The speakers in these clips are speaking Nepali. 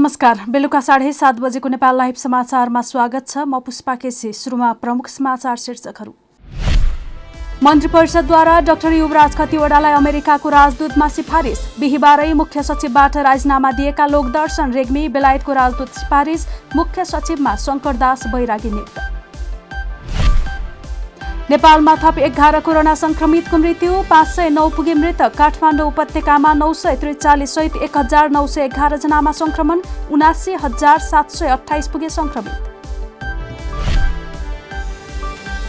नमस्कार, बेलुका 7:30 बजेको नेपाल लाइभ समाचारमा स्वागत छ। म पुष्पा केसी। सुरुमा प्रमुख समाचार शीर्षकहरू। मन्त्री परिषदद्वारा डाक्टर युवराज खतिवडालाई अमेरिकाको राजदूतमा सिफारिस। बिहिबारै मुख्य सचिवबाट राजीनामा दिएका लोकदर्शन रेग्मी बेलायतको राजदूत सिफारिस। मुख्य सचिवमा शंकरदास बैरागी नियुक्त। नेपालमा थप 11 कोरोना संक्रमितको मृत्यु। 509 पुगे मृतक। काठमाडौँ उपत्यकामा 943 सहित 1911 जनामा संक्रमण। 79,728 पुगे संक्रमित।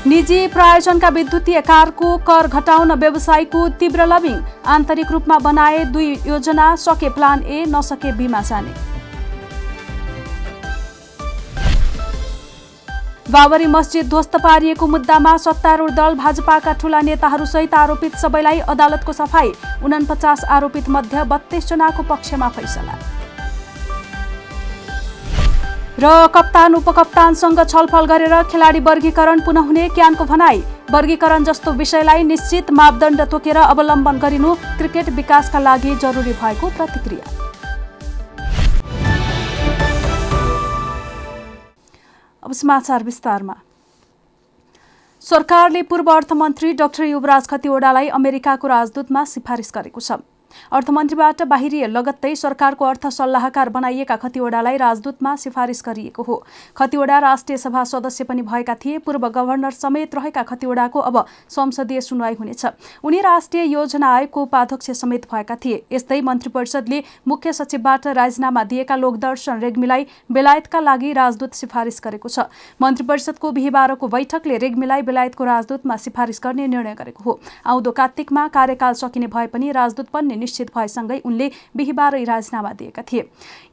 निजी प्रायोजनका विद्युतीय कारको कर घटाउन व्यवसायीको तीव्र लबिङ। आन्तरिक रूपमा बनाए 2 योजना, सके प्लान ए नसके बीमा जाने। बाबरी मस्जिद ध्वस्त पारिएको मुद्दामा सत्तारूढ दल भाजपाका ठूला नेताहरूसहित आरोपित सबैलाई अदालतको सफाई। 49 आरोपित मध्ये 32 जनाको पक्षमा फैसला। र कप्तान उपकप्तानसँग छलफल गरेर खेलाडी वर्गीकरण पुनः हुने क्यानको भनाई। वर्गीकरण जस्तो विषयलाई निश्चित मापदण्ड तोकेर अवलम्बन गरिनु क्रिकेट विकासका लागि जरुरी भएको प्रतिक्रिया। अब समाचार विस्तारमा। सरकारले पूर्व अर्थमन्त्री डाक्टर युवराज खतिवडालाई अमेरिकाको राजदूतमा सिफारिस गरेको छ। अर्थमन्त्रीबाट बाहिरिए लगत्तै सरकारको अर्थ सल्लाहकार बनाइएका खतिवडालाई राजदूतमा सिफारिस गरिएको हो। खतिवडा राष्ट्रिय सभा सदस्य पनि भएका थिए। पूर्व गभर्नर समेत रहेका खतिवडाको अब संसदीय सुनवाई हुनेछ। उनी राष्ट्रिय योजना आयोगको उपाध्यक्ष समेत भएका थिए। यस्तै मन्त्री परिषदले मुख्य सचिवबाट राजीनामा दिएका लोकदर्शन रेग्मीलाई बेलायतका लागि राजदूत सिफारिस गरेको छ। मन्त्री परिषदको बिहिबारको बैठकले रेग्मीलाई बेलायतको राजदूतमा सिफारिस गर्ने निर्णय गरेको हो। आउँदो कार्तिकमा कार्यकाल सकिने भए पनि राजदूत बन्ने निश्चित भएसँगै उनले बिहिबारै राजीनामा दिएका थिए।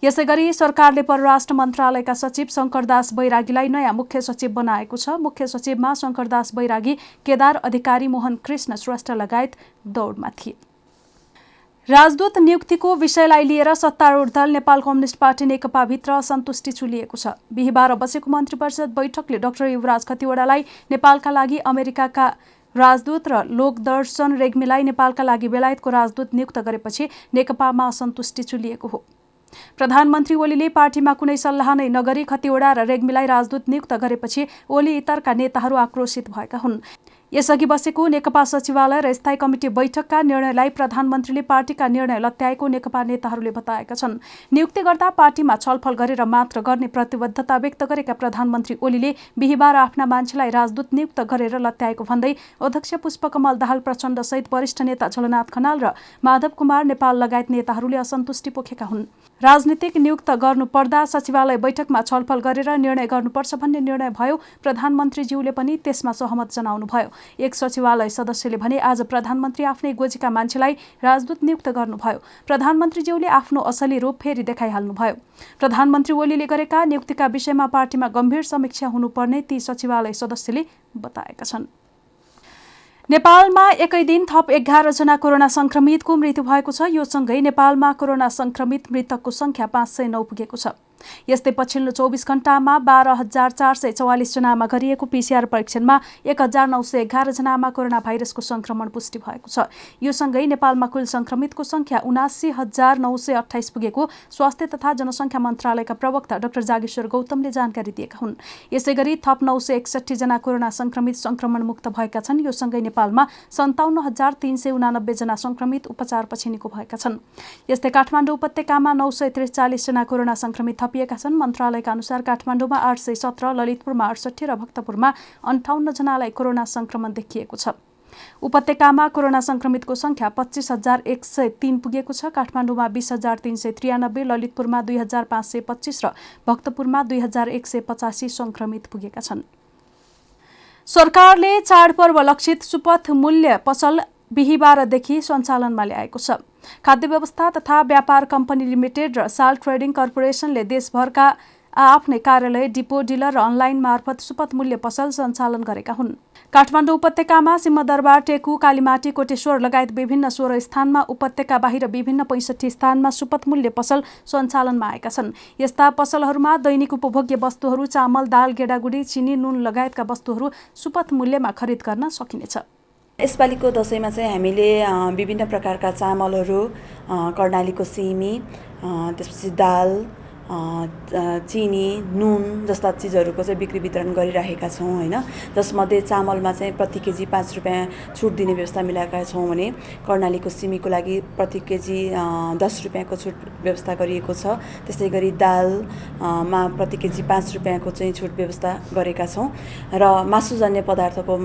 यसैगरी सरकारले परराष्ट्र मन्त्रालयका सचिव शंकरदास बैरागीलाई नयाँ मुख्य सचिव बनाएको छ। मुख्य सचिवमा शंकरदास बैरागी, केदार अधिकारी, मोहन कृष्ण श्रेष्ठ लगायत दौडमा थिए। राजदूत नियुक्तिको विषयलाई लिएर सत्तारूढ दल नेपाल कम्युनिस्ट पार्टी नेकपाभित्र असन्तुष्टि चुलिएको छ। बिहिबार बसेको मन्त्री परिषद बैठकले डाक्टर युवराज खतिवडालाई नेपालका लागि अमेरिकाका राजदूत र लोकदर्शन रेग्मीलाई नेपालका लागि बेलायतको राजदूत नियुक्त गरेपछि नेकपामा असन्तुष्टि चुलिएको हो। प्रधानमन्त्री ओलीले पार्टीमा कुनै सल्लाह नै नगरी खतिवडा र रेग्मीलाई राजदूत नियुक्त गरेपछि ओली इतरका नेताहरू आक्रोशित भएका हुन्। यसअघि बसेको नेकपा सचिवालय र स्थायी कमिटी बैठकका निर्णयलाई प्रधानमन्त्रीले पार्टीका निर्णय लत्याएको नेकपा नेताहरूले बताएका छन्। नियुक्ति गर्दा पार्टीमा छलफल गरेर मात्र गर्ने प्रतिबद्धता व्यक्त गरेका प्रधानमन्त्री ओलीले बिहिबार आफ्ना मान्छेलाई राजदूत नियुक्त गरेर लत्याएको भन्दै अध्यक्ष पुष्पकमल दाहाल प्रचण्ड सहित वरिष्ठ नेता झलनाथ खनाल र माधव कुमार नेपाल लगायत नेताहरूले असन्तुष्टि पोखेका हुन्। राजनीतिक नियुक्त गर्नुपर्दा सचिवालय बैठकमा छलफल गरेर निर्णय गर्नुपर्छ भन्ने निर्णय भयो। प्रधानमन्त्रीज्यूले पनि त्यसमा सहमत जनाउनुभयो। एक सचिवालय सदस्यले भने आज प्रधानमन्त्री आफ्नै गोजीका मान्छेलाई राजदूत नियुक्त गर्नुभयो। प्रधानमन्त्रीज्यूले आफ्नो असली रूप फेरि देखाइहाल्नुभयो। प्रधानमन्त्री ओलीले गरेका नियुक्तिका विषयमा पार्टीमा गम्भीर समीक्षा हुनुपर्ने ती सचिवालय सदस्यले बताएका छन्। नेपालमा एकै दिन थप 11 जना कोरोना संक्रमितको मृत्यु भएको छ। यो सँगै नेपालमा कोरोना संक्रमित मृतकको संख्या 509 पुगेको छ। यस्तै पछिल्लो 24 घण्टामा 12,444 जनामा गरिएको पीसीआर परीक्षणमा 1,911 जनामा कोरोना भाइरसको संक्रमण पुष्टि भएको छ। यो सँगै नेपालमा कुल संक्रमितको संख्या 79,928 पुगेको स्वास्थ्य तथा जनसङ्ख्या मन्त्रालयका प्रवक्ता डाक्टर जागेश्वर गौतमले जानकारी दिएका हुन्। यसैगरी थप 961 जना कोरोना संक्रमित संक्रमण मुक्त भएका छन्। यो सँगै नेपालमा 57,389 जना संक्रमित उपचारपछि निको भएका छन्। यस्तै काठमाडौँ उपत्यकामा 943 जना कोरोना संक्रमित थपिएका छन्। मन्त्रालयका अनुसार काठमाडौँमा 817, ललितपुरमा 68 र भक्तपुरमा 58 जनालाई कोरोना संक्रमण देखिएको छ। उपत्यकामा कोरोना संक्रमितको संख्या 25,103 पुगेको छ। काठमाडौँमा 20,393, ललितपुरमा 2,525 र भक्तपुरमा 2,185 संक्रमित पुगेका छन्। सरकारले चाडपर्व लक्षित सुपथ मूल्य पसल बिहिबारदेखि सञ्चालनमा ल्याएको छ। खाद्य व्यवस्था तथा व्यापार कम्पनी लिमिटेड र साल ट्रेडिङ कर्पोरेसनले देशभरका आफ्नै कार्यालय, डिपो, डिलर र अनलाइन मार्फत सुपथ मूल्य पसल सञ्चालन गरेका हुन्। काठमाडौँ उपत्यकामा सिंहदरबार, टेकु, कालीमाटी, कोटेश्वर लगायत विभिन्न 16 स्थानमा, उपत्यका बाहिर विभिन्न 65 स्थानमा सुपथ मूल्य पसल सञ्चालनमा आएका छन्। यस्ता पसलहरूमा दैनिक उपभोग्य वस्तुहरू, चामल, दाल, गेडागुडी, चिनी, नुन लगायतका वस्तुहरू सुपथ मूल्यमा खरिद गर्न सकिनेछ। यसपालिको दशैंमा चाहिँ हामीले विभिन्न प्रकारका चामलहरू, कर्णालीको सिमी, त्यसपछि दाल, चिनी, नुन जस्ता चिजहरूको चाहिँ बिक्री वितरण गरिरहेका छौँ होइन। जसमध्ये चामलमा चाहिँ प्रति केजी 5 रुपियाँ छुट दिने व्यवस्था मिलाएका छौँ भने कर्णालीको सिमीको लागि प्रति केजी 10 रुपियाँको छुट व्यवस्था गरिएको छ। त्यस्तै गरी दालमा प्रति केजी 5 रुपियाँको चाहिँ छुट व्यवस्था गरेका छौँ र मासुजन्य पदार्थको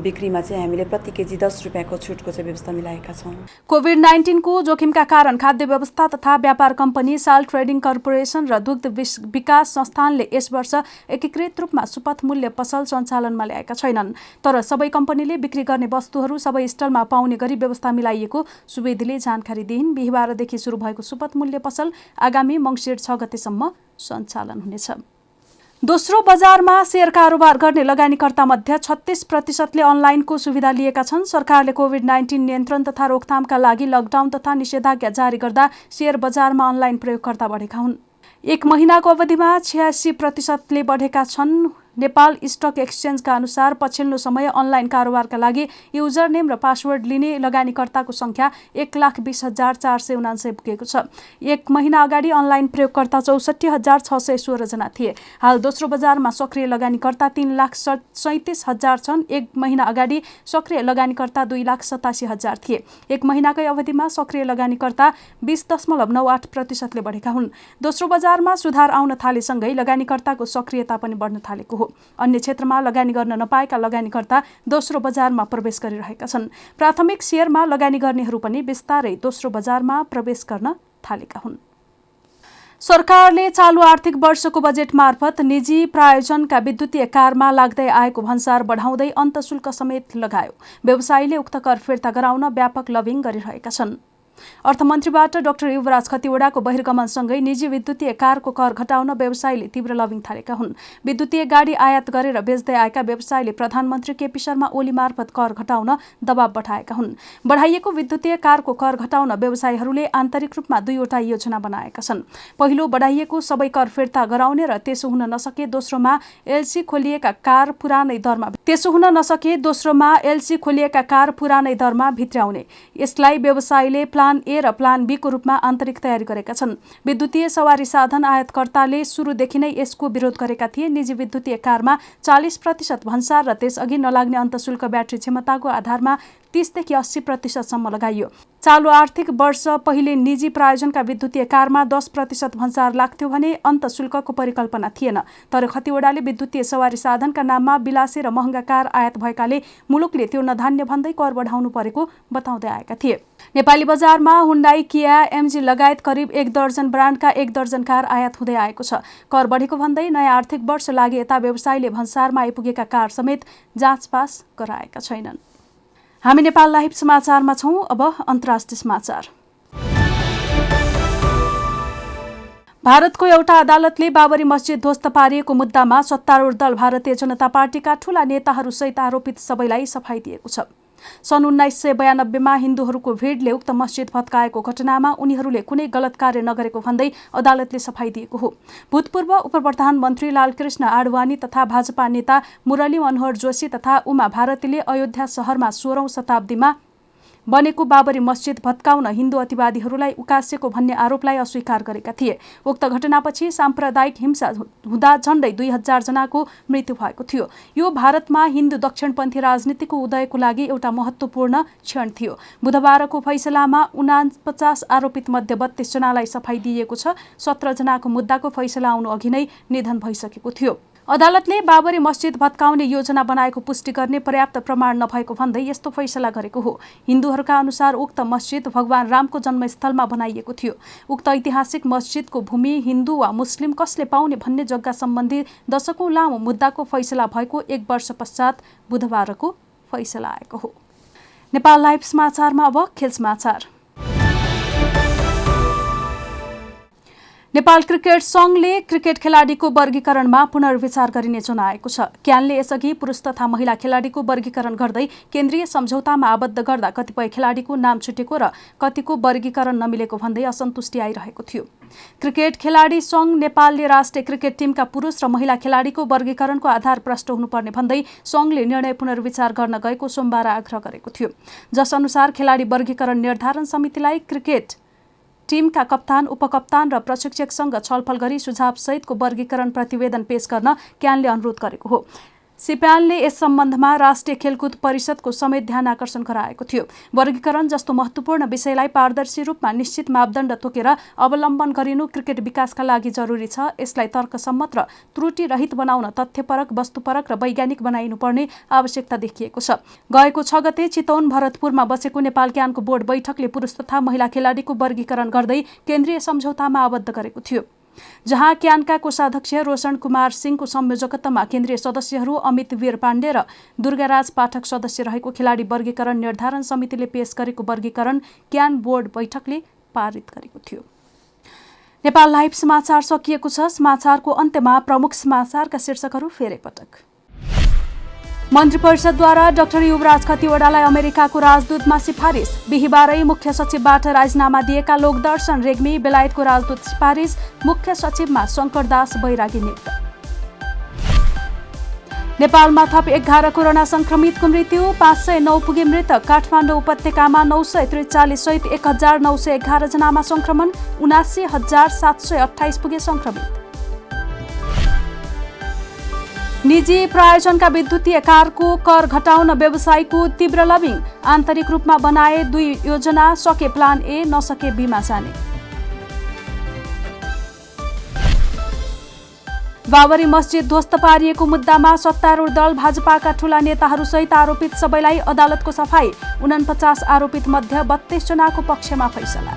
बिक्रीमा चाहिँ हामीले प्रति केजी 10 रुपियाँको छुटको चाहिँ व्यवस्था मिलाएका छौँ। कोभिड-19 को जोखिमका कारण खाद्य व्यवस्था तथा व्यापार कम्पनी, साल ट्रेडिङ कर्पोरेसन र दुग्ध विकास संस्थानले यस वर्ष एकीकृत रूपमा सुपथ मूल्य पसल सञ्चालनमा ल्याएका छैनन्। तर सबै कम्पनीले बिक्री गर्ने वस्तुहरू सबै स्टलमा पाउने गरी व्यवस्था मिलाइएको सुवेदीले जानकारी दिइन्। बिहीबारदेखि सुरु भएको सुपथ मूल्य पसल आगामी मङ्सिर 6 गतेसम्म सञ्चालन हुनेछ। दोस्रो बजारमा शेयर कारोबार गर्ने लगानीकर्ता मध्ये 36% अनलाइनको सुविधा लिएका छन्। सरकारले कोभिड-19 नियन्त्रण तथा रोकथामका लागि लकडाउन तथा निषेधाज्ञा जारी गर्दा शेयर बजारमा अनलाइन प्रयोगकर्ता बढेका हुन्। एक महिनाको अवधिमा 86%ले बढेका छन्। नेपाल स्टक एक्सचेन्जका अनुसार पछिल्लो समय अनलाइन कारोबारका लागि युजर नेम र पासवर्ड लिने लगानीकर्ताको संख्या 1,20,479 पुगेको छ। एक महिना अगाडि अनलाइन प्रयोगकर्ता 64,616 जना थिए। हाल दोस्रो बजारमा सक्रिय लगानीकर्ता 3,37,000 छन्। एक महिना अगाडि सक्रिय लगानीकर्ता 2,87,000 थिए। एक महिनाकै अवधिमा सक्रिय लगानीकर्ता 20.98%ले बढेका हुन्। दोस्रो बजारमा सुधार आउन थालेसँगै लगानीकर्ताको सक्रियता पनि बढ्न थालेको हो। अन्य क्षेत्रमा लगानी गर्न नपाएका लगानीकर्ता दोस्रो बजारमा प्रवेश गरिरहेका छन्। प्राथमिक शेयरमा लगानी गर्नेहरू पनि बिस्तारै दोस्रो बजारमा प्रवेश गर्न थालेका हुन्। सरकारले चालु आर्थिक वर्षको बजेट मार्फत निजी प्रायोजनका विद्युतीय कारमा लाग्दै आएको भन्सार बढाउँदै अन्तशुल्क समेत लगायो। व्यवसायीले उक्त कर फिर्ता गराउन व्यापक लबिङ गरिरहेका छन्। अर्थमन्त्रीबाट डाक्टर युवराज खतिवडाको बहिर्गमनसँगै निजी विद्युतीय कारको कर घटाउन व्यवसायीले तीव्र लबिङ थालेका हुन्। विद्युतीय गाडी आयात गरेर बेच्दै आएका व्यवसायीले प्रधानमन्त्री केपी शर्मा ओली मार्फत कर घटाउन दबाव बढाएका हुन्। बढाइएको विद्युतीय कारको कर घटाउन व्यवसायीहरूले आन्तरिक रूपमा 2वटा योजना बनाएका छन्। पहिलो, बढाइएको सबै कर फिर्ता गराउने र त्यसो हुन नसके दोस्रोमा एलसी खोलिएका कार पुरानै दरमा भित्र्याउने। यसलाई व्यवसायीले प्लान ए र प्लान बी को रूपमा आन्तरिक तयारी गरेका छन्। विद्युतीय सवारी साधन आयातकर्ताले सुरुदेखि नै यसको विरोध गरेका थिए। निजी विद्युतीय कारमा 40% भन्सार र त्यसअघि नलाग्ने अन्तशुल्क ब्याट्री क्षमताको आधारमा 30 देखि 80% लगाइयो। चालु आर्थिक वर्ष पहिले निजी प्रायोजनका विद्युतीय कारमा 10% भन्सार लाग्थ्यो भने अन्तशुल्कको परिकल्पना थिएन। तर खतिवडाले विद्युतीय सवारी साधनका नाममा विलासी र महँगा कार आयात भएकाले मुलुकले त्यो नधान्य भन्दै कर बढाउनु परेको बताउँदै आएका थिए। नेपाली बजारमा हुन्डाई, किया, एमजी लगायत करिब 1 दर्जन ब्रान्डका 1 दर्जन कार आयात हुँदै आएको छ। कर बढेको भन्दै नयाँ आर्थिक वर्ष लागि यता व्यवसायीले भन्सारमा आइपुगेका कार समेत जाँचपास गराएका छैनन्। हामी नेपाल लाइभ समाचारमा छौं। अब अन्तर्राष्ट्रिय समाचार। भारतको एउटा अदालतले बाबरी मस्जिद ध्वस्त पारिएको मुद्दामा सत्तारूढ दल भारतीय जनता पार्टीका ठूला नेताहरूसहित आरोपित सबैलाई सफाई दिएको छ। सन् 1992 मा हिन्दूहरूको भिडले उक्त मस्जिद भत्काएको घटनामा उनीहरूले कुनै गलत कार्य नगरेको भन्दै अदालतले सफाई दिएको हो। भूतपूर्व उपप्रधानमन्त्री लालकृष्ण आडवाणी तथा भाजपा नेता मुरली मनोहर जोशी तथा उमा भारतीले अयोध्या शहरमा 16औं शताब्दीमा बनेको बाबरी मस्जिद भत्काउन हिन्दू अतिवादीहरूलाई उकासेको भन्ने आरोपलाई अस्वीकार गरेका थिए। उक्त घटनापछि साम्प्रदायिक हिंसा हुँदा झण्डै 2000 जनाको मृत्यु भएको थियो। यो भारतमा हिन्दू दक्षिणपन्थी राजनीतिको उदयको लागि एउटा महत्त्वपूर्ण क्षण थियो। बुधबारको फैसलामा 49 आरोपित मध्ये 32 जनालाई सफाई दिइएको छ। 17 जनाको मुद्दाको फैसला आउनु अघि नै निधन भइसकेको थियो। अदालतले बाबरी मस्जिद भत्काउने योजना बनाएको पुष्टि गर्ने पर्याप्त प्रमाण नभएको भन्दै यस्तो फैसला गरेको हो। हिन्दूहरूका अनुसार उक्त मस्जिद भगवान रामको जन्मस्थलमा बनाइएको थियो। उक्त ऐतिहासिक मस्जिदको भूमि हिन्दू वा मुस्लिम कसले पाउने भन्ने जग्गा सम्बन्धी दशकौं लामो मुद्दाको फैसला भएको 1 वर्ष पश्चात बुधबारको फैसला आएको हो। नेपाल लाइभ समाचारमा अब खेल समाचार। नेपाल क्रिकेट संघले क्रिकेट खेलाडीको वर्गीकरणमा पुनर्विचार गरिने जनाएको छ। क्यानले यसअघि पुरुष तथा महिला खेलाडीको वर्गीकरण गर्दै केन्द्रीय सम्झौतामा आबद्ध गर्दा कतिपय खेलाडीको नाम छुटेको र कतिको वर्गीकरण नमिलेको भन्दै असन्तुष्टि आइरहेको थियो। क्रिकेट खेलाडी संघ नेपालले राष्ट्रिय क्रिकेट टिमका पुरुष र महिला खेलाडीको वर्गीकरणको आधार प्रष्ट हुनुपर्ने भन्दै संघले निर्णय पुनर्विचार गर्न गएको सोमबार आग्रह गरेको थियो। जस अनुसार खेलाडी वर्गीकरण निर्धारण समितिलाई क्रिकेट टिमका कप्तान, उपकप्तान र प्रशिक्षकसँग छलफल गरी सुझावसहितको वर्गीकरण प्रतिवेदन पेश गर्न क्यानले अनुरोध गरेको हो। सिप्यालले यस सम्बन्धमा राष्ट्रिय खेलकुद परिषदको समेत ध्यान आकर्षण गराएको थियो। वर्गीकरण जस्तो महत्त्वपूर्ण विषयलाई पारदर्शी रूपमा निश्चित मापदण्ड तोकेर अवलम्बन गरिनु क्रिकेट विकासका लागि जरुरी छ। यसलाई तर्कसम्मत र त्रुटिरहित बनाउन तथ्यपरक, वस्तुपरक र वैज्ञानिक बनाइनुपर्ने आवश्यकता देखिएको छ। गएको 6 गते चितवन भरतपुरमा बसेको नेपाल क्यानको बोर्ड बैठकले पुरुष तथा महिला खेलाडीको वर्गीकरण गर्दै केन्द्रीय सम्झौतामा आबद्ध गरेको थियो, जहाँ क्यानका कोषाध्यक्ष रोशन कुमार सिंहको संयोजकत्वमा केन्द्रीय सदस्यहरू अमित वीर पाण्डे र दुर्गाराज पाठक सदस्य रहेको खेलाडी वर्गीकरण निर्धारण समितिले पेश गरेको वर्गीकरण क्यान बोर्ड बैठकले पारित गरेको थियो। नेपाल लाइभ समाचार सकिएको छ। समाचारको अन्त्यमा प्रमुख समाचारका शीर्षकहरू फेरि पटक। मन्त्री परिषदद्वारा डाक्टर युवराज खतिवडालाई अमेरिकाको राजदूतमा सिफारिस। बिहिबारै मुख्य सचिवबाट राजीनामा दिएका लोकदर्शन रेग्मी बेलायतको राजदूत सिफारिस। मुख्य सचिवमा शङ्करदास बैरागी नियुक्त। नेपालमा थप 11 कोरोना संक्रमितको मृत्यु, 509 पुगे मृतक। काठमाडौँ उपत्यकामा 943 सहित 1911 जनामा संक्रमण, 79,728 पुगे संक्रमित। निजी प्रायोजनका विद्युतीय कारको कर घटाउन व्यवसायीको तीव्र लबिङ। आन्तरिक रूपमा बनाए 2 योजना, सके प्लान ए, नसके बीमा जाने। बाबरी मस्जिद ध्वस्त पारिएको मुद्दामा सत्तारूढ दल भाजपाका ठूला नेताहरूसहित आरोपित सबैलाई अदालतको सफाई। 49 आरोपित मध्ये 32 जनाको पक्षमा फैसला।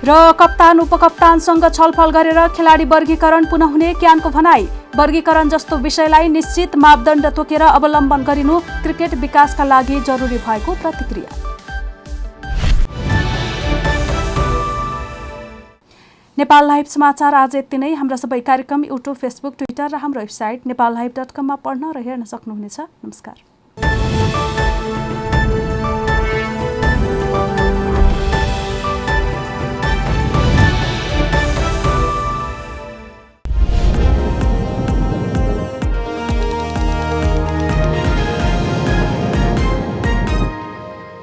र कप्तान, उपकप्तानसँग छलफल गरेर खेलाडी वर्गीकरण पुनः हुने क्यानको भनाई। वर्गीकरण जस्तो विषयलाई निश्चित मापदण्ड तोकेर अवलम्बन गरिनु क्रिकेट विकासका लागि जरुरी भएको प्रतिक्रिया। नेपाल लाइभ समाचार आज यति नै। हाम्रा सबै कार्यक्रम युट्युब, फेसबुक, ट्विटर र हाम्रो वेबसाइट नेपाललाइभ.com मा पढ्न र हेर्न सक्नुहुनेछ। नमस्कार।